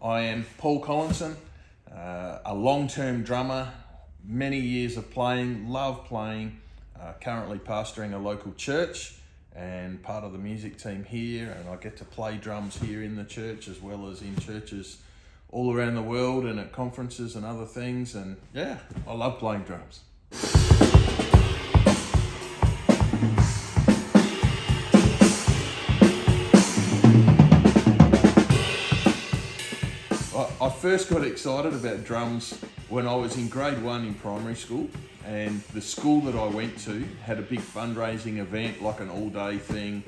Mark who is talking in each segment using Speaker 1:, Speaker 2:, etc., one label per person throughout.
Speaker 1: I am Paul Collinson, a long-term drummer, many years of playing, love playing, currently pastoring a local church and part of the music team here, and I get to play drums here in the church as well as in churches all around the world and at conferences and other things, and yeah, I love playing drums. I first got excited about drums when I was in grade 1 in primary school, and the school that I went to had a big fundraising event, like an all-day thing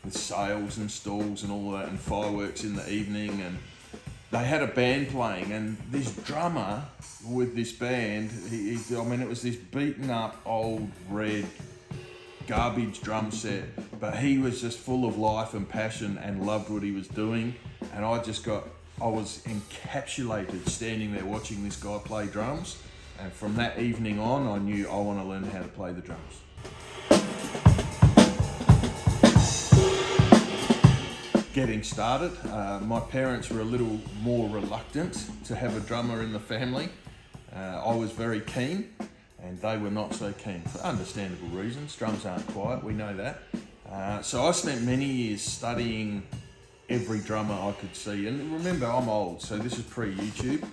Speaker 1: with sales and stalls and all that and fireworks in the evening, and they had a band playing, and this drummer with this band, it was this beaten up old red garbage drum set, but he was just full of life and passion and loved what he was doing, and I was encapsulated standing there watching this guy play drums, and from that evening on I knew I want to learn how to play the drums. Getting started, my parents were a little more reluctant to have a drummer in the family. I was very keen and they were not so keen for understandable reasons. Drums aren't quiet, we know that. So I spent many years studying every drummer I could see, and remember, I'm old, so this is pre-YouTube,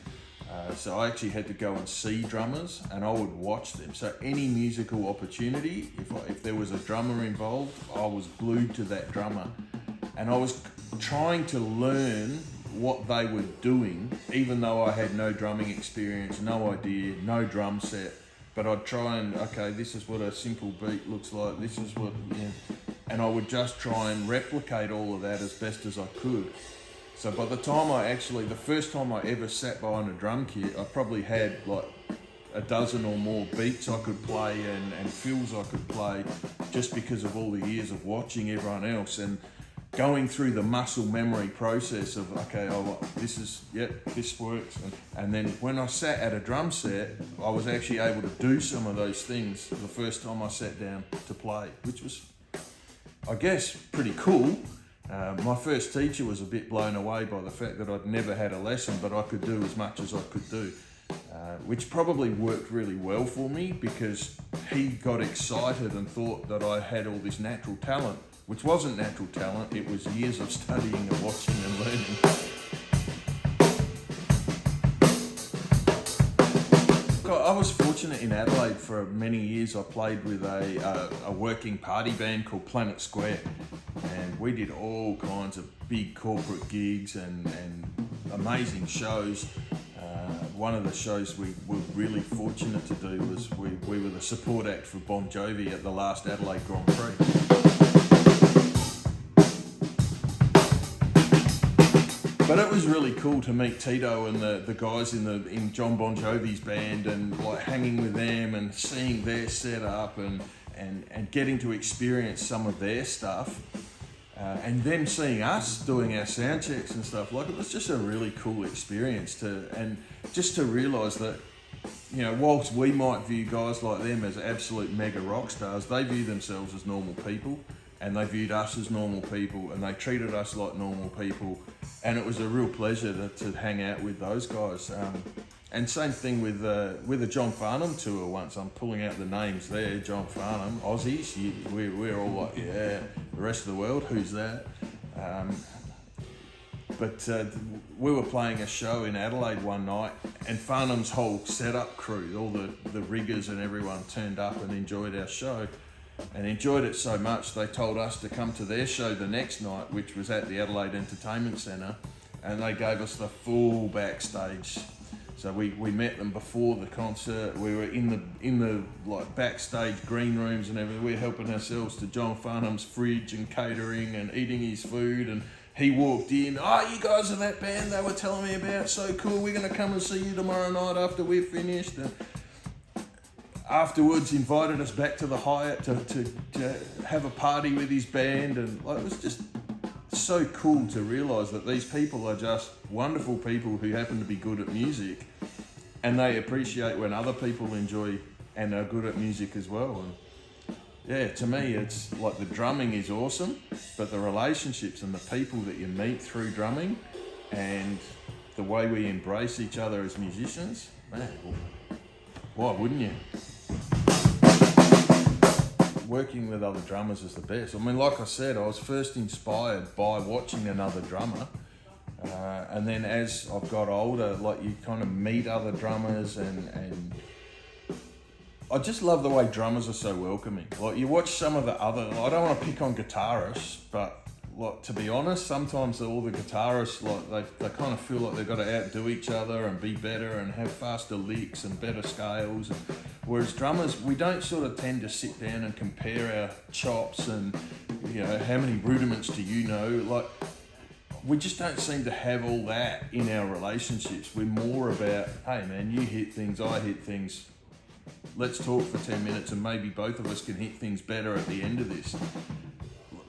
Speaker 1: so I actually had to go and see drummers and I would watch them. So any musical opportunity, if there was a drummer involved, I was glued to that drummer, and I was trying to learn what they were doing, even though I had no drumming experience, no idea, no drum set. But I'd try and, okay, this is what a simple beat looks like, this is what, and I would just try and replicate all of that as best as I could. So by the time the first time I ever sat behind a drum kit, I probably had like a dozen or more beats I could play and fills I could play, just because of all the years of watching everyone else and going through the muscle memory process of, okay, this works. And then when I sat at a drum set, I was actually able to do some of those things the first time I sat down to play, which was, I guess, pretty cool. My first teacher was a bit blown away by the fact that I'd never had a lesson, but I could do as much as I could do, which probably worked really well for me because he got excited and thought that I had all this natural talent, which wasn't natural talent, it was years of studying and watching and learning. I was fortunate in Adelaide for many years. I played with a working party band called Planet Square, and we did all kinds of big corporate gigs and amazing shows. One of the shows we were really fortunate to do was we were the support act for Jovi at the last Adelaide Grand Prix. But it was really cool to meet Tito and the guys in John Bon Jovi's band, and like hanging with them and seeing their setup and getting to experience some of their stuff, and them seeing us doing our sound checks and stuff. Like, it was just a really cool experience to realise that, whilst we might view guys like them as absolute mega rock stars, they view themselves as normal people. And they viewed us as normal people, and they treated us like normal people, and it was a real pleasure to hang out with those guys. And same thing with the John Farnham tour once. I'm pulling out the names there. John Farnham, Aussies. We're all like, yeah. The rest of the world, who's that? But we were playing a show in Adelaide one night, and Farnham's whole setup crew, all the riggers and everyone, turned up and enjoyed our show. And enjoyed it so much, they told us to come to their show the next night, which was at the Adelaide Entertainment Centre, and they gave us the full backstage. So we met them before the concert. We were in the like backstage green rooms and everything. We were helping ourselves to John Farnham's fridge and catering and eating his food. And he walked in, you guys are that band they were telling me about, so cool, we're going to come and see you tomorrow night after we're finished. And afterwards invited us back to the Hyatt to have a party with his band, and it was just so cool to realise that these people are just wonderful people who happen to be good at music, and they appreciate when other people enjoy and are good at music as well. And yeah, to me it's like the drumming is awesome, but the relationships and the people that you meet through drumming and the way we embrace each other as musicians, man, why wouldn't you? Working with other drummers is the best. I mean, like I said, I was first inspired by watching another drummer. And then as I've got older, like you kind of meet other drummers and I just love the way drummers are so welcoming. Like you watch some of the other, I don't want to pick on guitarists, but like to be honest, sometimes all the guitarists, like they kind of feel like they've got to outdo each other and be better and have faster licks and better scales. Whereas drummers, we don't sort of tend to sit down and compare our chops and, you know, how many rudiments do you know? Like, we just don't seem to have all that in our relationships. We're more about, hey man, you hit things, I hit things. Let's talk for 10 minutes and maybe both of us can hit things better at the end of this.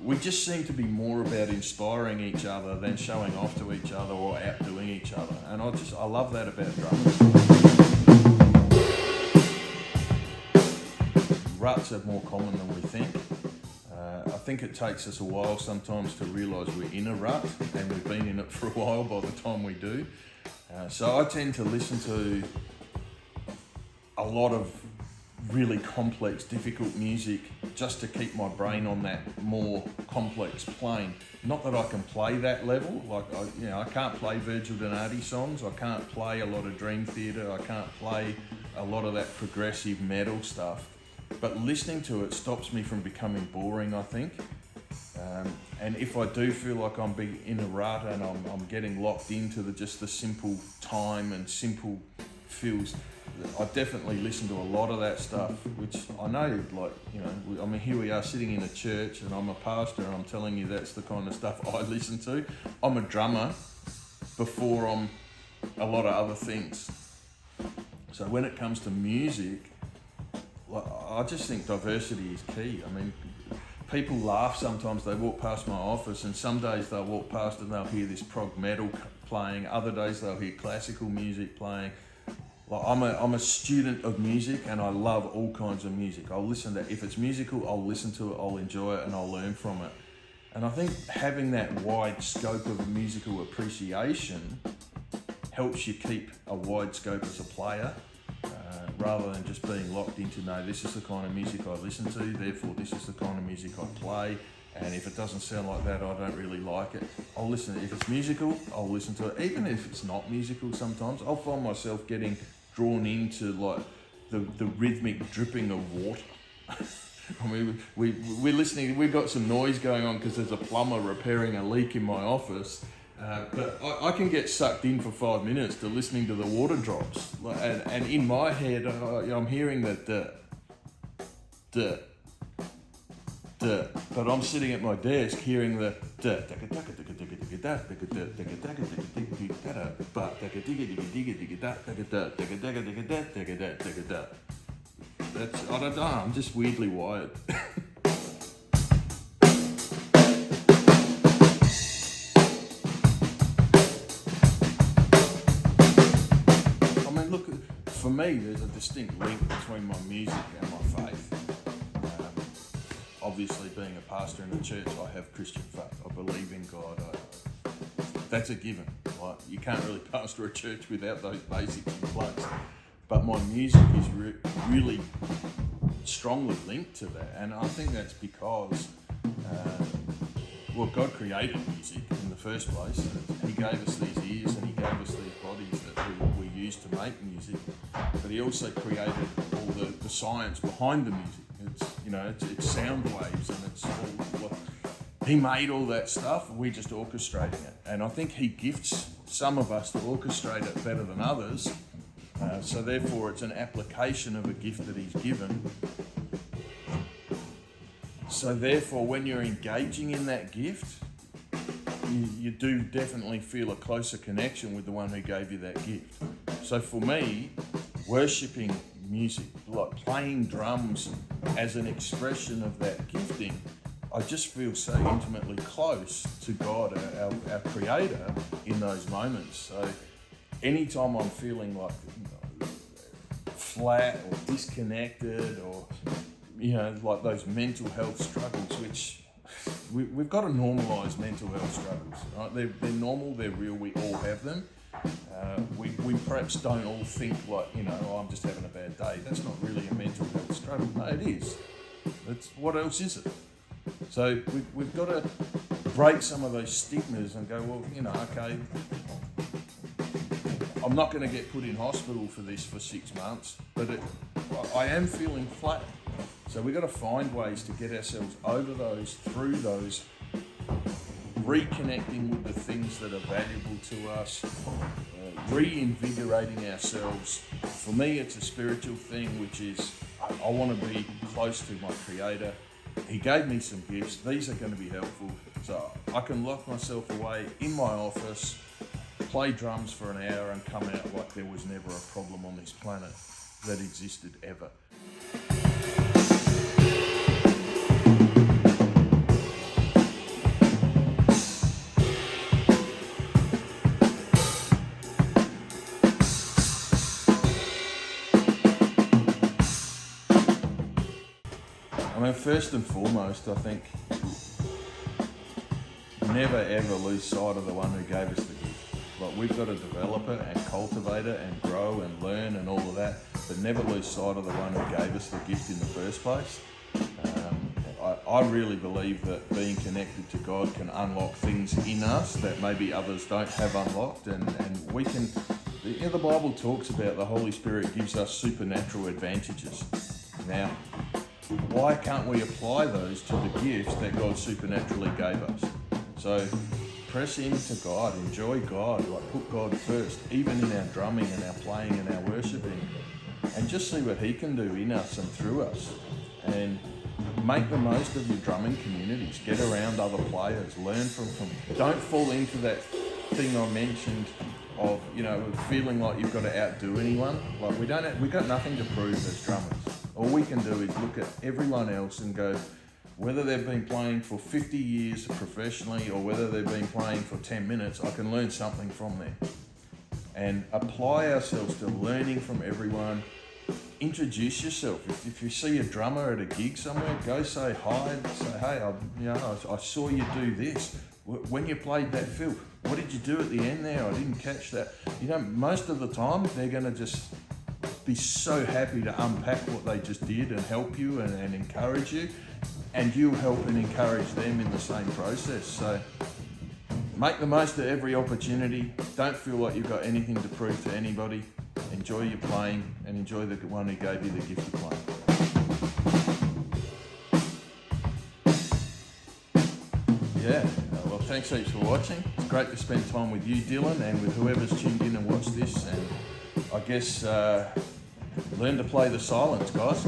Speaker 1: We just seem to be more about inspiring each other than showing off to each other or outdoing each other. And I love that about drummers. Ruts are more common than we think. I think it takes us a while sometimes to realise we're in a rut, and we've been in it for a while by the time we do. So I tend to listen to a lot of really complex, difficult music just to keep my brain on that more complex plane. Not that I can play that level, like I can't play Virgil Donati songs, I can't play a lot of Dream Theater, I can't play a lot of that progressive metal stuff. But listening to it stops me from becoming boring, I think. And if I do feel like I'm in a rut and I'm getting locked into just the simple time and simple feels, I definitely listen to a lot of that stuff, which I know, like, you know, I mean, here we are sitting in a church and I'm a pastor and I'm telling you that's the kind of stuff I listen to. I'm a drummer before I'm a lot of other things. So when it comes to music, I just think diversity is key. I mean, people laugh sometimes, they walk past my office and some days they'll walk past and they'll hear this prog metal playing, other days they'll hear classical music playing. Like I'm a student of music and I love all kinds of music. I'll listen to, if it's musical, I'll listen to it, I'll enjoy it and I'll learn from it. And I think having that wide scope of musical appreciation helps you keep a wide scope as a player. Rather than just being locked into, no, this is the kind of music I listen to, therefore this is the kind of music I play, and if it doesn't sound like that, I don't really like it. I'll listen. If it's musical, I'll listen to it. Even if it's not musical sometimes, I'll find myself getting drawn into like the rhythmic dripping of water. I mean, we're listening, we've got some noise going on because there's a plumber repairing a leak in my office. But I can get sucked in for 5 minutes to listening to the water drops. And in my head, I'm hearing that but I'm sitting at my desk hearing the that's, I don't know, I'm just weirdly wired. For me, there's a distinct link between my music and my faith. Obviously, being a pastor in a church, I have Christian faith. I believe in God. That's a given. Like, you can't really pastor a church without those basics in place. But my music is really strongly linked to that, and I think that's because, God created music in the first place. He gave us these ears and He gave us these bodies that we use to make music. But He also created all the science behind the music. It's sound waves and it's all. He made all that stuff. We're just orchestrating it, and I think He gifts some of us to orchestrate it better than others. So therefore, it's an application of a gift that He's given. So therefore, when you're engaging in that gift, you do definitely feel a closer connection with the one who gave you that gift. So for me, worshipping music, like playing drums as an expression of that gifting, I just feel so intimately close to God, our Creator, in those moments. So anytime I'm feeling like flat or disconnected or like those mental health struggles, which we've got to normalise mental health struggles, right? They're normal, they're real, we all have them. We perhaps don't all think like, oh, I'm just having a bad day. That's not really a mental health struggle. No, it is. What else is it? So we've got to break some of those stigmas and go, well, okay, I'm not going to get put in hospital for this for 6 months, but I am feeling flat. So we've got to find ways to get ourselves over those, through those, reconnecting with the things that are valuable to us, reinvigorating ourselves. For me, it's a spiritual thing, which is I want to be close to my Creator. He gave me some gifts. These are going to be helpful. So I can lock myself away in my office, play drums for an hour and come out like there was never a problem on this planet that existed ever. First and foremost, I think never ever lose sight of the one who gave us the gift. Like, we've got to develop it and cultivate it and grow and learn and all of that, but never lose sight of the one who gave us the gift in the first place. I really believe that being connected to God can unlock things in us that maybe others don't have unlocked, and we can. The Bible talks about the Holy Spirit gives us supernatural advantages. Now, why can't we apply those to the gifts that God supernaturally gave us? So press into God, enjoy God, like put God first, even in our drumming and our playing and our worshipping, and just see what He can do in us and through us. And make the most of your drumming communities. Get around other players, learn from them. Don't fall into that thing I mentioned of, feeling like you've got to outdo anyone. Like, we've got nothing to prove as drummers. All we can do is look at everyone else and go, whether they've been playing for 50 years professionally or whether they've been playing for 10 minutes, I can learn something from them. And apply ourselves to learning from everyone. Introduce yourself. If you see a drummer at a gig somewhere, go say hi. Say, hey, I saw you do this. When you played that fill, what did you do at the end there? I didn't catch that. Most of the time, they're going to just be so happy to unpack what they just did and help you and encourage you, and you help and encourage them in the same process. So make the most of every opportunity. Don't feel like you've got anything to prove to anybody. Enjoy your playing and enjoy the one who gave you the gift of playing. Yeah, well, thanks heaps for watching. It's great to spend time with you, Dylan, and with whoever's tuned in and watched this. And I guess learn to play the silence, guys.